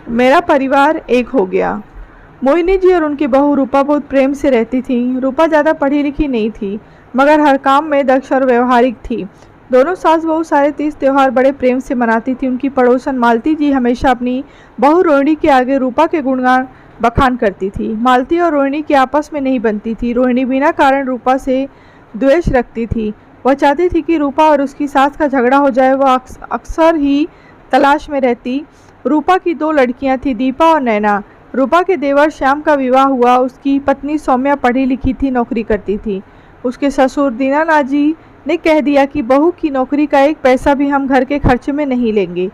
मेरा परिवार एक हो गया। मोहिनी जी और उनकी बहू रूपा बहुत प्रेम से रहती थीं। रूपा ज़्यादा पढ़ी लिखी नहीं थी, मगर हर काम में दक्ष और व्यवहारिक थी। दोनों सास बहू सारे तीज त्योहार बड़े प्रेम से मनाती थी। उनकी पड़ोसन मालती जी हमेशा अपनी बहू रोहिणी के आगे रूपा के गुणगान बखान करती थी। मालती और रोहिणी की आपस में नहीं बनती थी। रोहिणी बिना कारण रूपा से द्वेष रखती थी। वह चाहती थी कि रूपा और उसकी सास का झगड़ा हो जाए। वह अक्सर ही तलाश में रहती। रूपा की 2 लड़कियां थी, दीपा और नैना। रूपा के देवर श्याम का विवाह हुआ। उसकी पत्नी सौम्या पढ़ी लिखी थी, नौकरी करती थी। उसके ससुर दीनानाथ जी ने कह दिया कि बहू की नौकरी का 1 पैसा भी हम घर के खर्चे में नहीं लेंगे।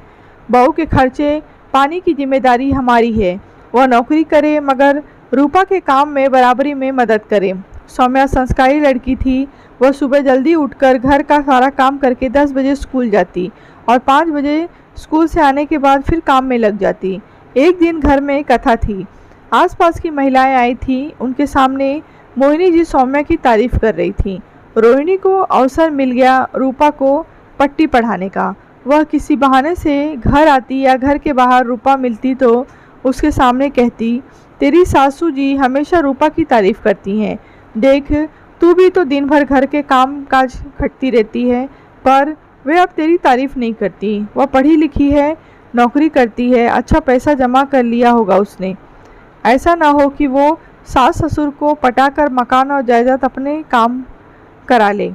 बहू के खर्चे पानी की जिम्मेदारी हमारी है। वह नौकरी करे मगर रूपा के काम में बराबरी में मदद करे। सौम्या संस्कारी लड़की थी। वह सुबह जल्दी उठकर घर का सारा काम करके 10 बजे स्कूल जाती और 5 बजे स्कूल से आने के बाद फिर काम में लग जाती। एक दिन घर में कथा थी। आसपास की महिलाएं आई थीं। उनके सामने मोहिनी जी सौम्या की तारीफ कर रही थीं। रोहिणी को अवसर मिल गया रूपा को पट्टी पढ़ाने का। वह किसी बहाने से घर आती या घर के बाहर रूपा मिलती तो उसके सामने कहती, तेरी सासू जी हमेशा रूपा की तारीफ करती हैं। देख, तू भी तो दिन भर घर के काम काज खटती रहती है, पर वे अब तेरी तारीफ नहीं करती। वह पढ़ी लिखी है, नौकरी करती है, अच्छा पैसा जमा कर लिया होगा उसने। ऐसा ना हो कि वो सास ससुर को पटाकर मकान और जायदाद अपने काम करा ले।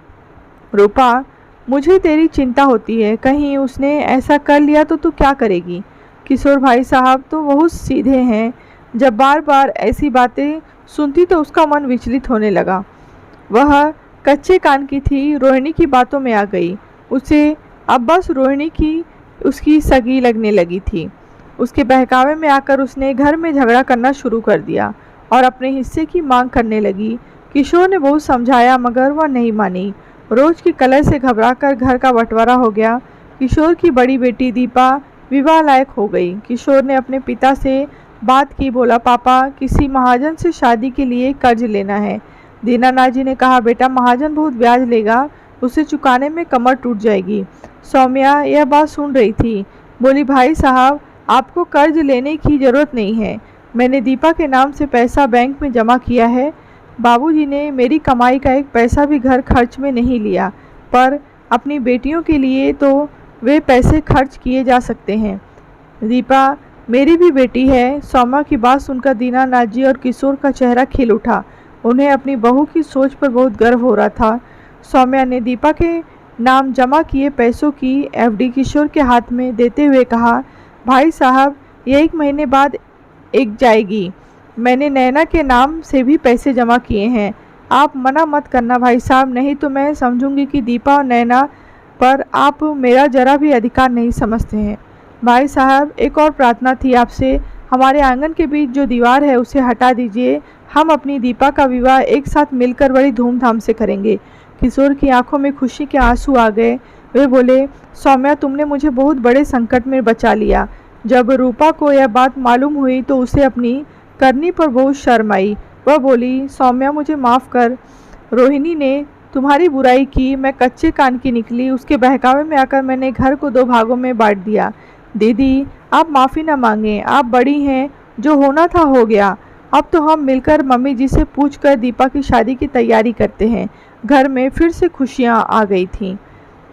रूपा, मुझे तेरी चिंता होती है। कहीं उसने ऐसा कर लिया तो तू क्या करेगी? किशोर भाई साहब तो बहुत सीधे हैं। जब बार बार ऐसी बातें सुनती तो उसका मन विचलित होने लगा। वह कच्चे कान की थी, रोहिणी की बातों में आ गई। उसे अब बस रोहिणी की उसकी सगी लगने लगी थी। उसके बहकावे में आकर उसने घर में झगड़ा करना शुरू कर दिया और अपने हिस्से की मांग करने लगी। किशोर ने बहुत समझाया मगर वह नहीं मानी। रोज की कलह से घबराकर घर का बंटवारा हो गया। किशोर की बड़ी बेटी दीपा विवाह लायक हो गई। किशोर ने अपने पिता से बात की। बोला, पापा, किसी महाजन से शादी के लिए कर्ज लेना है। दीनानाथ जी ने कहा, बेटा, महाजन बहुत ब्याज लेगा, उसे चुकाने में कमर टूट जाएगी। सौम्या यह बात सुन रही थी। बोली, भाई साहब, आपको कर्ज लेने की ज़रूरत नहीं है। मैंने दीपा के नाम से पैसा बैंक में जमा किया है। बाबूजी ने मेरी कमाई का 1 पैसा भी घर खर्च में नहीं लिया, पर अपनी बेटियों के लिए तो वे पैसे खर्च किए जा सकते हैं। दीपा मेरी भी बेटी है। सौम्या की बात सुनकर दीनानाथ जी और किशोर का चेहरा खिल उठा। उन्हें अपनी बहू की सोच पर बहुत गर्व हो रहा था। सौम्या ने दीपा के नाम जमा किए पैसों की एफडी किशोर के हाथ में देते हुए कहा, भाई साहब, ये 1 महीने बाद एक जाएगी। मैंने नैना के नाम से भी पैसे जमा किए हैं। आप मना मत करना भाई साहब, नहीं तो मैं समझूंगी कि दीपा और नैना पर आप मेरा जरा भी अधिकार नहीं समझते हैं। भाई साहब, एक और प्रार्थना थी आपसे। हमारे आंगन के बीच जो दीवार है उसे हटा दीजिए। हम अपनी दीपा का विवाह एक साथ मिलकर बड़ी धूमधाम से करेंगे। किशोर की आंखों में खुशी के आंसू आ गए। वे बोले, सौम्या, तुमने मुझे बहुत बड़े संकट में बचा लिया। जब रूपा को यह बात मालूम हुई तो उसे अपनी करनी पर बहुत शर्म आई। वह बोली, सौम्या, मुझे माफ़ कर। रोहिणी ने तुम्हारी बुराई की, मैं कच्चे कान की निकली। उसके बहकावे में आकर मैंने घर को 2 भागों में बांट दिया। दीदी, आप माफ़ी न मांगें, आप बड़ी हैं, जो होना था हो गया। अब तो हम मिलकर मम्मी जी से पूछकर दीपा की शादी की तैयारी करते हैं। घर में फिर से खुशियाँ आ गई थीं।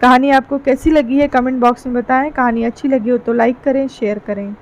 कहानी आपको कैसी लगी है कमेंट बॉक्स में बताएं। कहानी अच्छी लगी हो तो लाइक करें, शेयर करें।